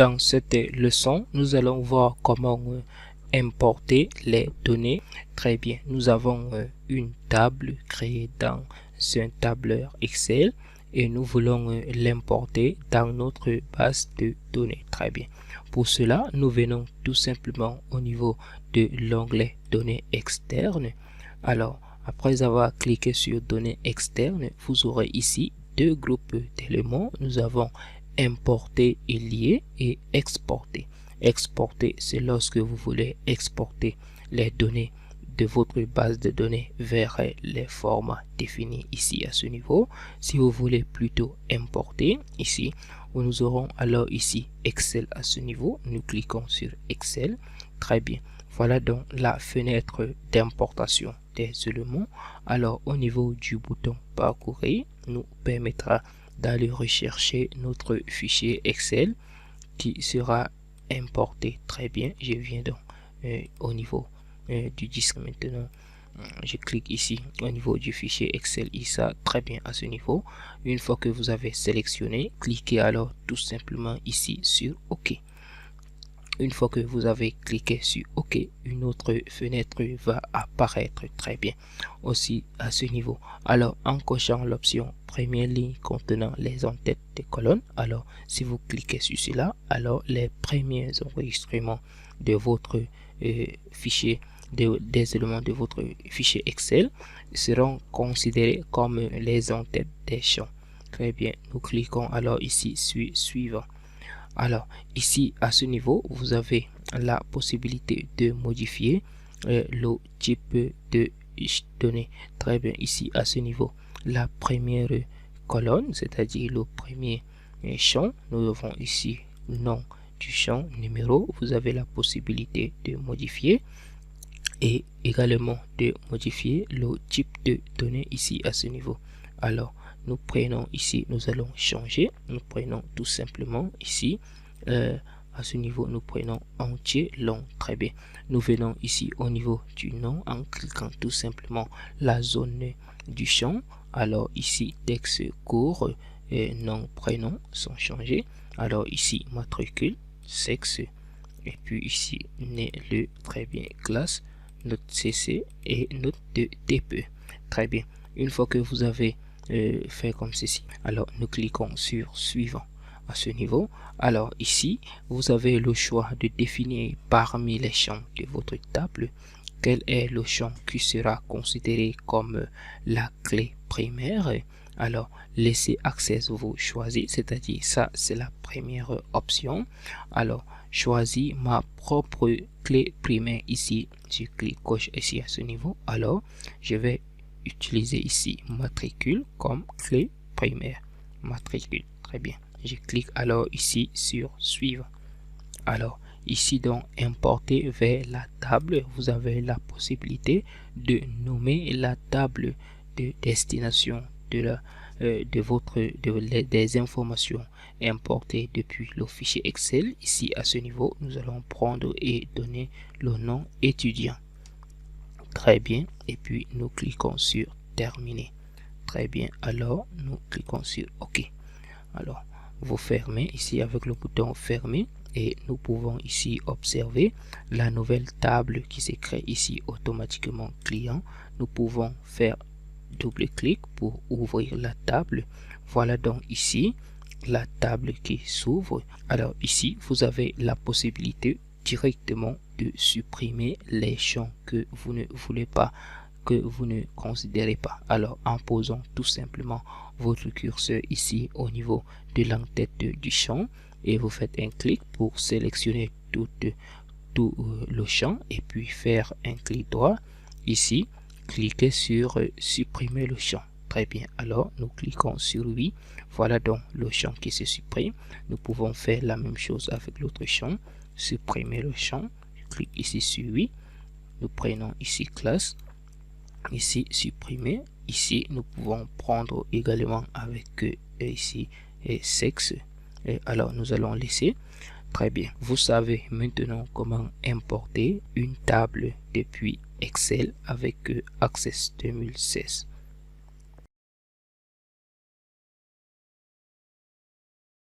dans cette leçon, nous allons voir comment importer les données. Très bien, nous avons une table créée dans un tableur Excel et nous voulons l'importer dans notre base de données. Très bien. Pour cela, nous venons tout simplement au niveau de l'onglet données externes. Alors, après avoir cliqué sur données externes, vous aurez ici deux groupes d'éléments. Nous avons importer et lier et exporter. Exporter, c'est lorsque vous voulez exporter les données de votre base de données vers les formats définis ici à ce niveau. Si vous voulez plutôt importer, ici, nous aurons alors ici Excel à ce niveau. Nous cliquons sur Excel. Très bien. Voilà donc la fenêtre d'importation des éléments. Alors au niveau du bouton parcourir, nous permettra d'aller rechercher notre fichier Excel qui sera importé. Très bien, je viens donc au niveau du disque maintenant. Je clique ici au niveau du fichier Excel ISA. Très bien, à ce niveau. Une fois que vous avez sélectionné, cliquez alors tout simplement ici sur OK. Une fois que vous avez cliqué sur OK, une autre fenêtre va apparaître. Très bien, aussi à ce niveau. Alors, en cochant l'option première ligne contenant les en-têtes des colonnes, alors si vous cliquez sur cela, alors les premiers enregistrements de votre fichier, des éléments de votre fichier Excel seront considérés comme les en-têtes des champs. Très bien, nous cliquons alors ici sur suivant. Alors ici à ce niveau, vous avez la possibilité de modifier le type de données. Très bien, ici à ce niveau, la première colonne, c'est-à-dire le premier champ, nous avons ici nom du champ, numéro. Vous avez la possibilité de modifier et également de modifier le type de données ici à ce niveau. Alors nous prenons ici, nous allons changer, nous prenons tout simplement ici à ce niveau, nous prenons entier long. Très bien, nous venons ici au niveau du nom en cliquant tout simplement la zone du champ. Alors ici texte court, nom, prénom sont changés. Alors ici matricule, sexe, et puis ici né, le. Très bien, classe, note CC et note de TPE. Très bien, une fois que vous avez fait comme ceci, alors nous cliquons sur suivant à ce niveau. Alors ici, vous avez le choix de définir parmi les champs de votre table quel est le champ qui sera considéré comme la clé primaire. Alors laissez access vous choisir, c'est-à-dire ça c'est la première option. Alors choisis ma propre clé primaire ici, je clique gauche ici à ce niveau. Alors je vais utiliser ici matricule comme clé primaire, matricule. Très bien, je clique alors ici sur suivre. Alors ici donc importer vers la table, vous avez la possibilité de nommer la table de destination des informations importées depuis le fichier Excel. Ici à ce niveau, nous allons prendre et donner le nom étudiant. Très bien, et puis nous cliquons sur terminer. Très bien, alors nous cliquons sur OK. Alors vous fermez ici avec le bouton fermer et nous pouvons ici observer la nouvelle table qui se crée ici automatiquement client. Nous pouvons faire double clic pour ouvrir la table. Voilà donc ici la table qui s'ouvre. Alors ici vous avez la possibilité directement de supprimer les champs que vous ne voulez pas, que vous ne considérez pas. Alors en posant tout simplement votre curseur ici au niveau de l'entête du champ et vous faites un clic pour sélectionner tout le champ et puis faire un clic droit ici, cliquez sur supprimer le champ. Très bien, alors nous cliquons sur oui. Voilà donc le champ qui se supprime. Nous pouvons faire la même chose avec l'autre champ, supprimer le champ. Je clique ici sur oui. Nous prenons ici classe, ici supprimer. Ici nous pouvons prendre également avec ici sexe. Et alors nous allons laisser. Très bien, vous savez maintenant comment importer une table depuis Excel avec Access 2016.